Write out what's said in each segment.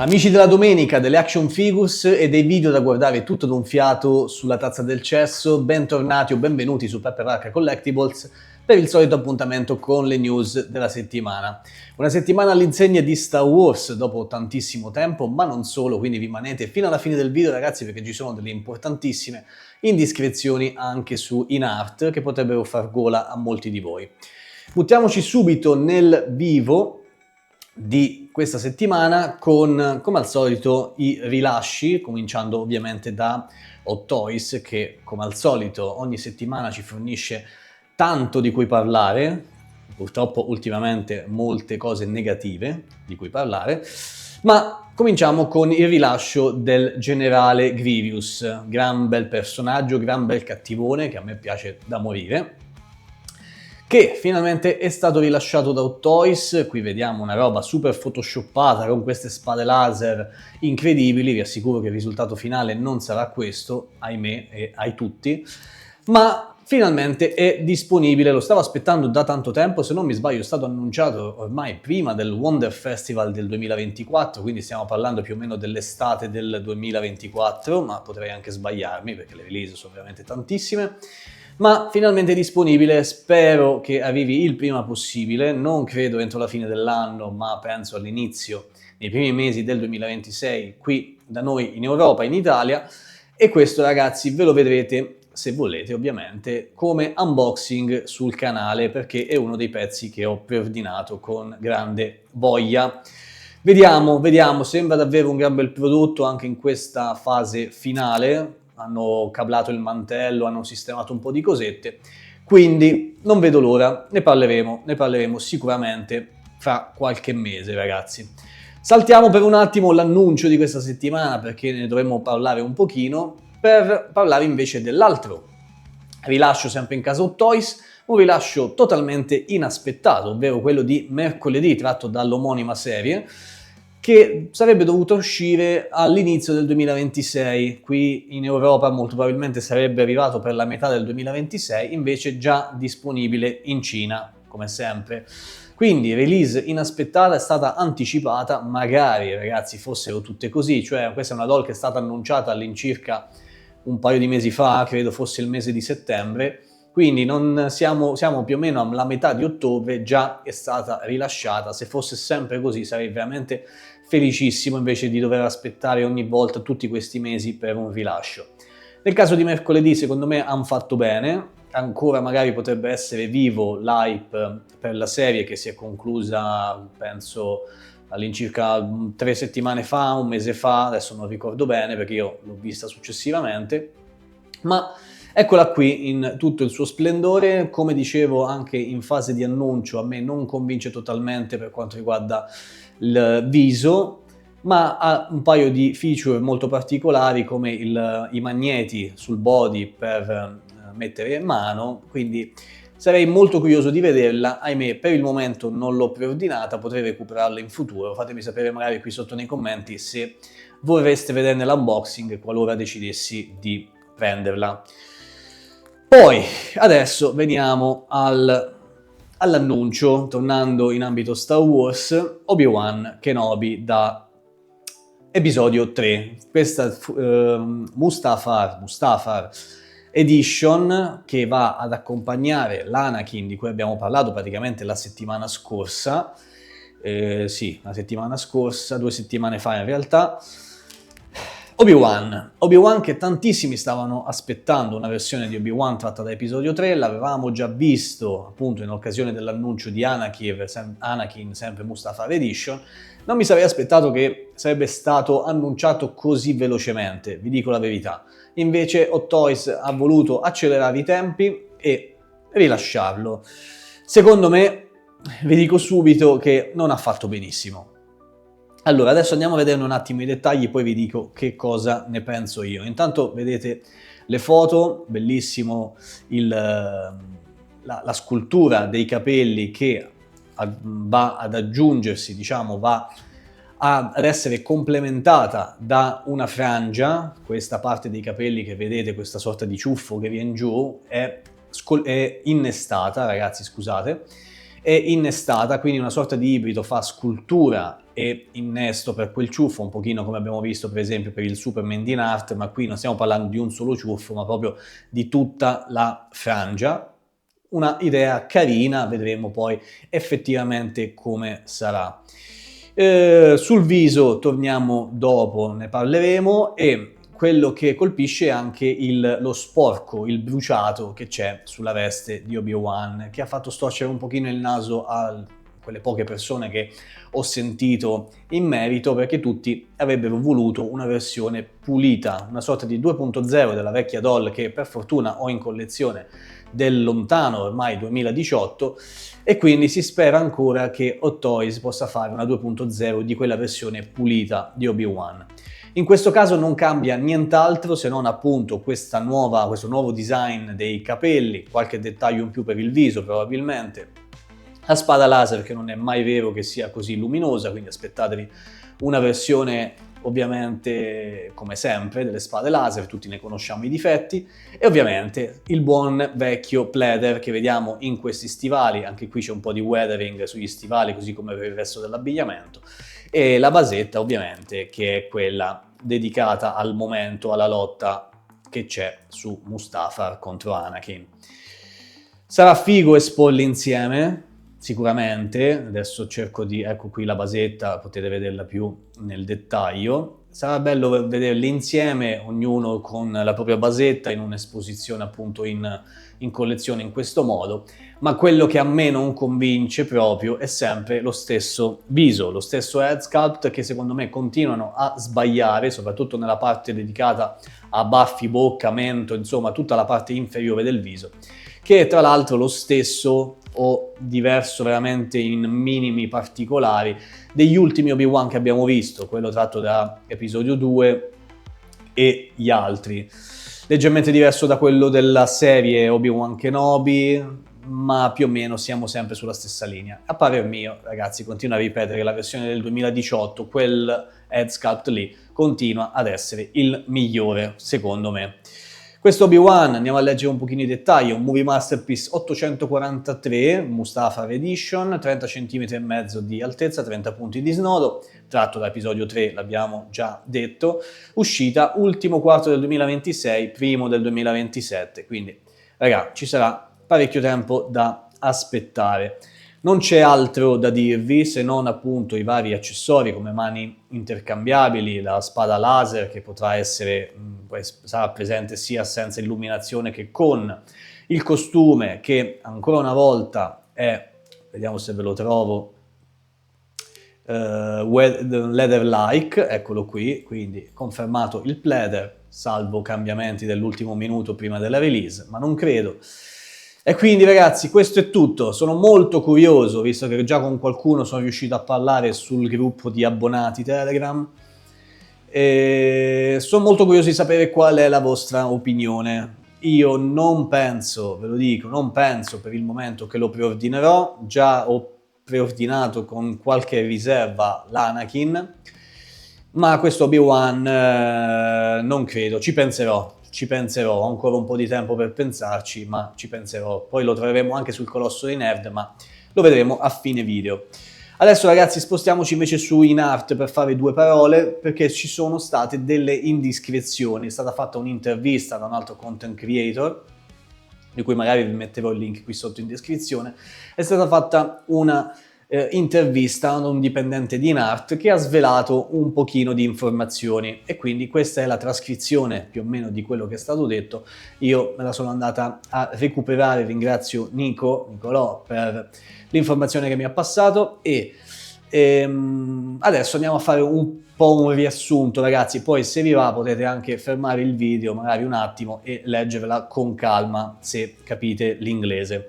Amici della domenica, delle action figures e dei video da guardare tutto d'un fiato sulla tazza del cesso, bentornati o benvenuti su Peppe Vacca Collectibles per il solito appuntamento con le news della settimana. Una settimana all'insegna di Star Wars dopo tantissimo tempo, ma non solo, quindi rimanete fino alla fine del video ragazzi perché ci sono delle importantissime indiscrezioni anche su In-Art che potrebbero far gola a molti di voi. Buttiamoci subito nel vivo di questa settimana con, come al solito, i rilasci, cominciando ovviamente da Hot Toys, che come al solito ogni settimana ci fornisce tanto di cui parlare, purtroppo ultimamente molte cose negative di cui parlare, ma cominciamo con il rilascio del generale Grievous, gran bel personaggio, gran bel cattivone che a me piace da morire, che finalmente è stato rilasciato da Hot Toys. Qui vediamo una roba super photoshoppata con queste spade laser incredibili. Vi assicuro che il risultato finale non sarà questo, ahimè, e ai tutti, ma finalmente è disponibile. Lo stavo aspettando da tanto tempo, se non mi sbaglio è stato annunciato ormai prima del Wonder Festival del 2024, quindi stiamo parlando più o meno dell'estate del 2024, ma potrei anche sbagliarmi perché le release sono veramente tantissime. Ma finalmente è disponibile, spero che arrivi il prima possibile, non credo entro la fine dell'anno, ma penso all'inizio, nei primi mesi del 2026, qui da noi in Europa, in Italia, e questo ragazzi ve lo vedrete, se volete ovviamente, come unboxing sul canale, perché è uno dei pezzi che ho preordinato con grande voglia. Vediamo, sembra davvero un gran bel prodotto anche in questa fase finale. Hanno cablato il mantello, hanno sistemato un po' di cosette, quindi non vedo l'ora, ne parleremo sicuramente fra qualche mese ragazzi. Saltiamo per un attimo l'annuncio di questa settimana perché ne dovremmo parlare un pochino, per parlare invece dell'altro rilascio sempre in casa Hot Toys, un rilascio totalmente inaspettato, ovvero quello di mercoledì tratto dall'omonima serie, che sarebbe dovuto uscire all'inizio del 2026, qui in Europa molto probabilmente sarebbe arrivato per la metà del 2026, invece già disponibile in Cina, come sempre. Quindi release inaspettata, è stata anticipata, magari ragazzi fossero tutte così, cioè questa è una doll che è stata annunciata all'incirca un paio di mesi fa, credo fosse il mese di settembre, quindi non siamo più o meno alla metà di ottobre, già è stata rilasciata. Se fosse sempre così sarei veramente felicissimo invece di dover aspettare ogni volta tutti questi mesi per un rilascio. Nel caso di mercoledì secondo me hanno fatto bene, ancora magari potrebbe essere vivo l'hype per la serie che si è conclusa penso all'incirca 3 settimane fa, un mese fa, adesso non ricordo bene perché io l'ho vista successivamente, ma eccola qui in tutto il suo splendore. Come dicevo anche in fase di annuncio, a me non convince totalmente per quanto riguarda il viso, ma ha un paio di feature molto particolari come i magneti sul body per mettere in mano, quindi sarei molto curioso di vederla. Ahimè, per il momento non l'ho preordinata, potrei recuperarla in futuro. Fatemi sapere magari qui sotto nei commenti se vorreste vederne l'unboxing qualora decidessi di prenderla. Poi, adesso veniamo all'annuncio, tornando in ambito Star Wars, Obi-Wan Kenobi da episodio 3. Questa Mustafar Edition che va ad accompagnare l'Anakin di cui abbiamo parlato praticamente la settimana scorsa, sì, la settimana scorsa, 2 settimane fa in realtà. Obi-Wan che tantissimi stavano aspettando, una versione di Obi-Wan tratta da episodio 3, l'avevamo già visto appunto in occasione dell'annuncio di Anakin sempre Mustafar Edition. Non mi sarei aspettato che sarebbe stato annunciato così velocemente, vi dico la verità. Invece Hot Toys ha voluto accelerare i tempi e rilasciarlo. Secondo me, vi dico subito che non ha fatto benissimo. Allora, adesso andiamo a vedere un attimo i dettagli, poi vi dico che cosa ne penso io. Intanto vedete le foto, bellissimo la scultura dei capelli che va ad aggiungersi, diciamo, va ad essere complementata da una frangia. Questa parte dei capelli che vedete, questa sorta di ciuffo che viene giù, è innestata, ragazzi, scusate. è innestata, quindi una sorta di ibrido fra scultura e innesto per quel ciuffo, un pochino come abbiamo visto per esempio per il Superman di Art, ma qui non stiamo parlando di un solo ciuffo, ma proprio di tutta la frangia. Una idea carina, vedremo poi effettivamente come sarà. Sul viso torniamo dopo, ne parleremo, e quello che colpisce è anche lo sporco, il bruciato che c'è sulla veste di Obi-Wan, che ha fatto storcere un pochino il naso a quelle poche persone che ho sentito in merito, perché tutti avrebbero voluto una versione pulita, una sorta di 2.0 della vecchia doll che per fortuna ho in collezione del lontano ormai 2018, e quindi si spera ancora che Hot Toys possa fare una 2.0 di quella versione pulita di Obi-Wan. In questo caso non cambia nient'altro se non appunto questo nuovo design dei capelli, qualche dettaglio in più per il viso probabilmente, la spada laser che non è mai vero che sia così luminosa, quindi aspettatevi una versione ovviamente come sempre delle spade laser, tutti ne conosciamo i difetti, e ovviamente il buon vecchio pleather che vediamo in questi stivali, anche qui c'è un po' di weathering sugli stivali così come per il resto dell'abbigliamento, e la basetta ovviamente che è quella dedicata al momento, alla lotta che c'è su Mustafar contro Anakin. Sarà figo esporli insieme, sicuramente. Adesso cerco di, ecco qui la basetta, potete vederla più nel dettaglio. Sarà bello vederli insieme, ognuno con la propria basetta in un'esposizione appunto in collezione in questo modo, ma quello che a me non convince proprio è sempre lo stesso viso, lo stesso head sculpt, che secondo me continuano a sbagliare, soprattutto nella parte dedicata a baffi, bocca, mento, insomma tutta la parte inferiore del viso, che è tra l'altro lo stesso o diverso veramente in minimi particolari degli ultimi Obi-Wan che abbiamo visto, quello tratto da episodio 2 e gli altri. Leggermente diverso da quello della serie Obi-Wan Kenobi, ma più o meno siamo sempre sulla stessa linea. A parer mio, ragazzi, continuo a ripetere che la versione del 2018, quel head sculpt lì, continua ad essere il migliore, secondo me. Questo Obi-Wan, andiamo a leggere un pochino i dettagli, un Movie Masterpiece 843, Mustafar Edition, 30 cm e mezzo di altezza, 30 punti di snodo, tratto da episodio 3, l'abbiamo già detto, uscita ultimo quarto del 2026, primo del 2027, quindi raga, ci sarà parecchio tempo da aspettare. Non c'è altro da dirvi se non appunto i vari accessori come mani intercambiabili, la spada laser che potrà essere, sarà presente sia senza illuminazione che con il costume, che ancora una volta è, vediamo se ve lo trovo, leather-like, eccolo qui, quindi confermato il pleather, salvo cambiamenti dell'ultimo minuto prima della release, ma non credo. E quindi ragazzi, questo è tutto. Sono molto curioso, visto che già con qualcuno sono riuscito a parlare sul gruppo di abbonati Telegram, e sono molto curioso di sapere qual è la vostra opinione. Io non penso, ve lo dico, non penso per il momento che lo preordinerò. Già ho preordinato con qualche riserva l'Anakin, ma questo Obi-Wan non credo, ci penserò, ho ancora un po' di tempo per pensarci, ma ci penserò. Poi lo troveremo anche sul Colosso dei Nerd, ma lo vedremo a fine video. Adesso ragazzi spostiamoci invece su InArt per fare due parole, perché ci sono state delle indiscrezioni. È stata fatta un'intervista da un altro content creator, di cui magari vi metterò il link qui sotto in descrizione. È stata fatta una intervista a un dipendente di InArt che ha svelato un pochino di informazioni, e quindi questa è la trascrizione più o meno di quello che è stato detto. Io me la sono andata a recuperare, ringrazio Nicolò per l'informazione che mi ha passato, e adesso andiamo a fare un po' un riassunto ragazzi, poi se vi va potete anche fermare il video magari un attimo e leggervela con calma se capite l'inglese.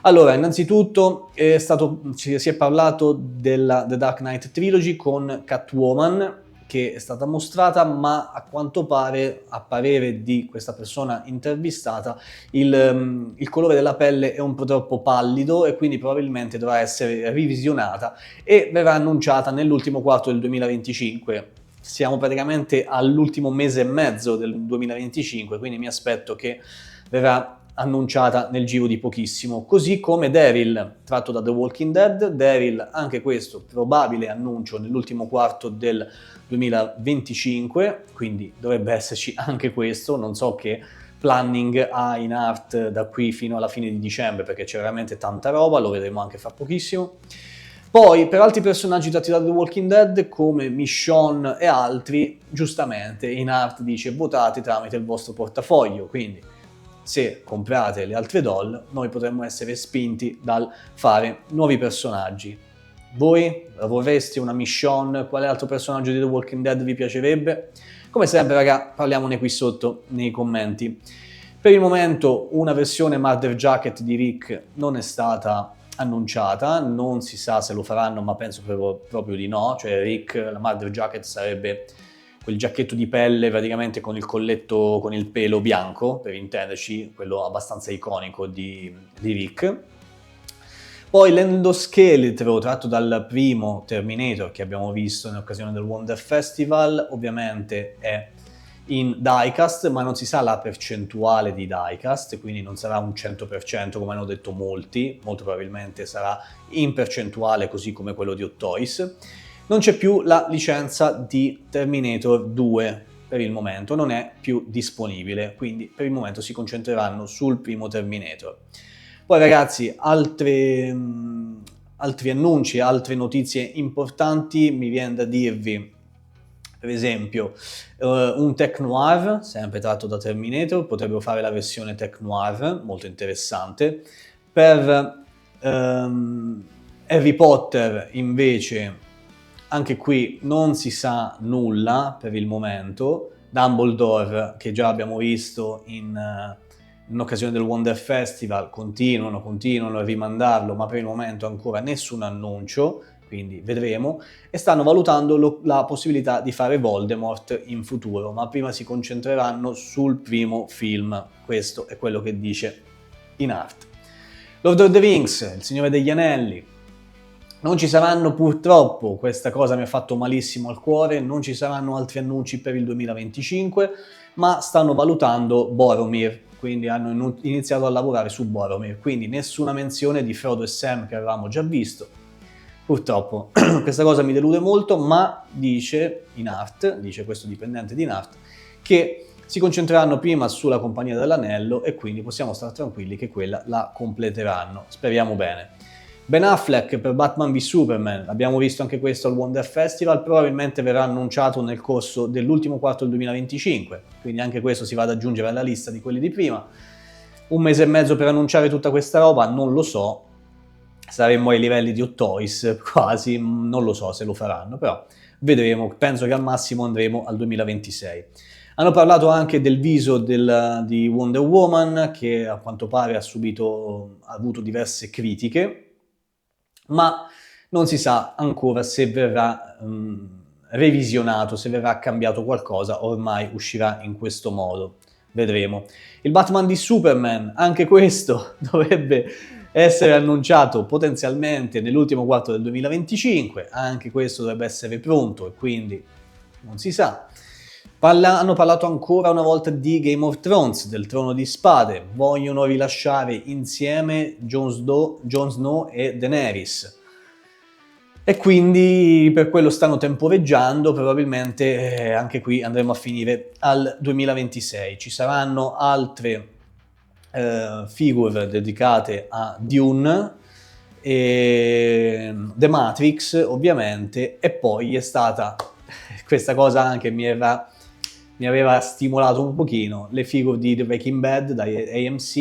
Allora, innanzitutto si è parlato della The Dark Knight Trilogy con Catwoman, che è stata mostrata, ma a quanto pare, a parere di questa persona intervistata, il colore della pelle è un po' troppo pallido e quindi probabilmente dovrà essere revisionata e verrà annunciata nell'ultimo quarto del 2025. Siamo praticamente all'ultimo mese e mezzo del 2025, quindi mi aspetto che verrà annunciata nel giro di pochissimo, così come Daryl, tratto da The Walking Dead. Daryl, anche questo probabile annuncio nell'ultimo quarto del 2025, quindi dovrebbe esserci anche questo. Non so che planning ha in art da qui fino alla fine di dicembre, perché c'è veramente tanta roba, lo vedremo anche fra pochissimo. Poi, per altri personaggi tratti da The Walking Dead, come Michonne e altri, giustamente in art dice votate tramite il vostro portafoglio, quindi se comprate le altre doll, noi potremmo essere spinti dal fare nuovi personaggi. Voi vorreste una Michonne? Quale altro personaggio di The Walking Dead vi piacerebbe? Come sempre, raga, parliamone qui sotto nei commenti. Per il momento una versione Murder Jacket di Rick non è stata annunciata, non si sa se lo faranno, ma penso proprio di no. Cioè Rick, la Murder Jacket sarebbe quel giacchetto di pelle praticamente con il colletto, con il pelo bianco, per intenderci, quello abbastanza iconico di Rick. Poi l'endoscheletro tratto dal primo Terminator che abbiamo visto in occasione del Wonder Festival, ovviamente è in diecast, ma non si sa la percentuale di diecast, quindi non sarà un 100% come hanno detto molti, molto probabilmente sarà in percentuale così come quello di Hot Toys. Non c'è più la licenza di Terminator 2 per il momento, non è più disponibile, quindi per il momento si concentreranno sul primo Terminator. Poi ragazzi, altri annunci, altre notizie importanti, mi viene da dirvi, per esempio, un Tech Noir, sempre tratto da Terminator, potrebbero fare la versione Tech Noir, molto interessante. Per Harry Potter invece, anche qui non si sa nulla per il momento. Dumbledore, che già abbiamo visto in occasione del Wonder Festival, continuano a rimandarlo, ma per il momento ancora nessun annuncio, quindi vedremo, e stanno valutando la possibilità di fare Voldemort in futuro, ma prima si concentreranno sul primo film. Questo è quello che dice in art. Lord of the Rings, Il Signore degli Anelli. Non ci saranno purtroppo, questa cosa mi ha fatto malissimo al cuore, non ci saranno altri annunci per il 2025, ma stanno valutando Boromir, quindi hanno iniziato a lavorare su Boromir, quindi nessuna menzione di Frodo e Sam che avevamo già visto. Purtroppo questa cosa mi delude molto, ma dice questo dipendente di Nart, che si concentreranno prima sulla Compagnia dell'Anello e quindi possiamo stare tranquilli che quella la completeranno. Speriamo bene. Ben Affleck per Batman v Superman, abbiamo visto anche questo al Wonder Festival, probabilmente verrà annunciato nel corso dell'ultimo quarto del 2025, quindi anche questo si va ad aggiungere alla lista di quelli di prima. Un mese e mezzo per annunciare tutta questa roba, non lo so, saremmo ai livelli di Hot Toys quasi, non lo so se lo faranno, però vedremo, penso che al massimo andremo al 2026. Hanno parlato anche del viso di Wonder Woman, che a quanto pare ha avuto diverse critiche, ma non si sa ancora se verrà revisionato, se verrà cambiato qualcosa, ormai uscirà in questo modo, vedremo. Il Batman di Superman, anche questo dovrebbe essere annunciato potenzialmente nell'ultimo quarto del 2025, anche questo dovrebbe essere pronto e quindi non si sa. Hanno parlato ancora una volta di Game of Thrones, del Trono di Spade, vogliono rilasciare insieme Jon Snow e Daenerys. E quindi per quello stanno temporeggiando, probabilmente anche qui andremo a finire al 2026. Ci saranno altre figure dedicate a Dune, e The Matrix ovviamente, e poi è stata, questa cosa anche mi aveva stimolato un pochino, le figure di The Breaking Bad da AMC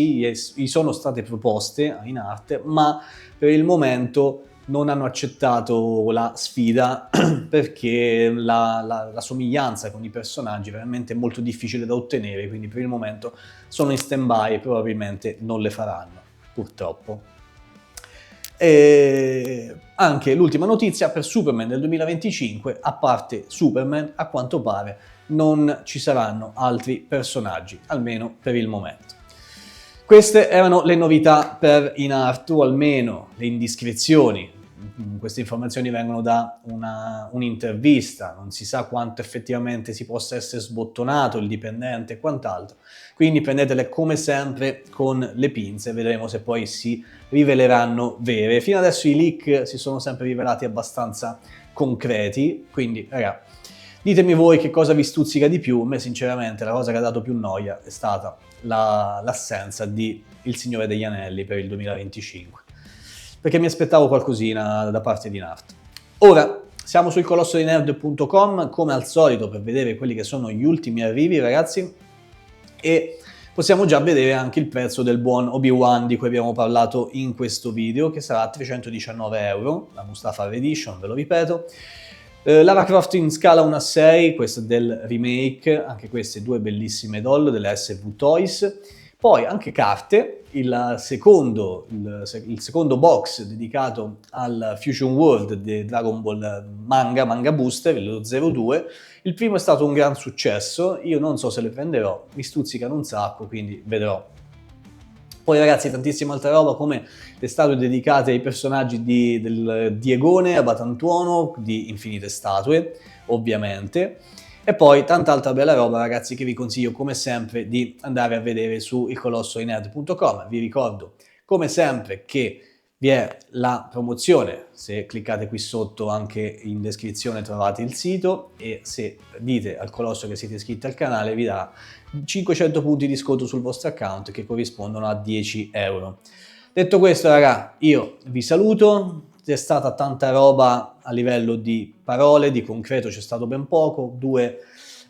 gli sono state proposte in arte, ma per il momento non hanno accettato la sfida perché la somiglianza con i personaggi è veramente molto difficile da ottenere, quindi per il momento sono in stand-by e probabilmente non le faranno, purtroppo. E anche l'ultima notizia per Superman del 2025, a parte Superman, a quanto pare non ci saranno altri personaggi, almeno per il momento. Queste erano le novità per in art, o almeno le indiscrezioni. Queste informazioni vengono da un'intervista, non si sa quanto effettivamente si possa essere sbottonato il dipendente e quant'altro. quindi prendetele come sempre con le pinze, vedremo se poi si riveleranno vere. Fino adesso i leak si sono sempre rivelati abbastanza concreti, quindi raga, ditemi voi che cosa vi stuzzica di più. A me sinceramente la cosa che ha dato più noia è stata l'assenza di Il Signore degli Anelli per il 2025, perché mi aspettavo qualcosina da parte di Nart. Ora siamo sul colossodinerd.com come al solito per vedere quelli che sono gli ultimi arrivi, ragazzi, e possiamo già vedere anche il prezzo del buon Obi-Wan di cui abbiamo parlato in questo video, che sarà 319 €, la Mustafar Edition, ve lo ripeto. Lara Croft in scala 1:6, questo è del remake, anche queste due bellissime doll delle SV Toys. Poi anche carte, il secondo box dedicato al Fusion World di Dragon Ball Manga Booster, lo 02. Il primo è stato un gran successo, io non so se le prenderò, mi stuzzicano un sacco, quindi vedrò. Poi ragazzi, tantissima altra roba, come le statue dedicate ai personaggi del Diegone, Abatantuono, di infinite statue, ovviamente. E poi tanta altra bella roba, ragazzi, che vi consiglio come sempre di andare a vedere su ilcolossodinerd.com. Vi ricordo come sempre che vi è la promozione, se cliccate qui sotto anche in descrizione trovate il sito, e se dite al Colosso che siete iscritti al canale vi dà 500 punti di sconto sul vostro account che corrispondono a 10 €. Detto questo, raga, io vi saluto. C'è stata tanta roba a livello di parole, di concreto c'è stato ben poco, due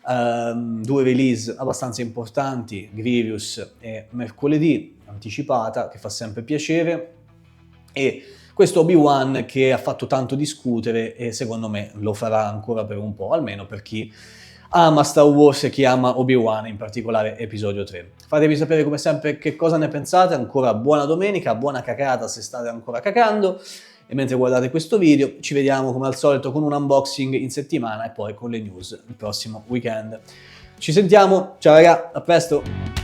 release abbastanza importanti, Grievous e mercoledì, anticipata, che fa sempre piacere, e questo Obi-Wan che ha fatto tanto discutere e secondo me lo farà ancora per un po', almeno per chi ama Star Wars e chi ama Obi-Wan, in particolare episodio 3. Fatemi sapere come sempre che cosa ne pensate, ancora buona domenica, buona cacata se state ancora cacando, e mentre guardate questo video ci vediamo come al solito con un unboxing in settimana e poi con le news il prossimo weekend. Ci sentiamo, ciao raga, a presto!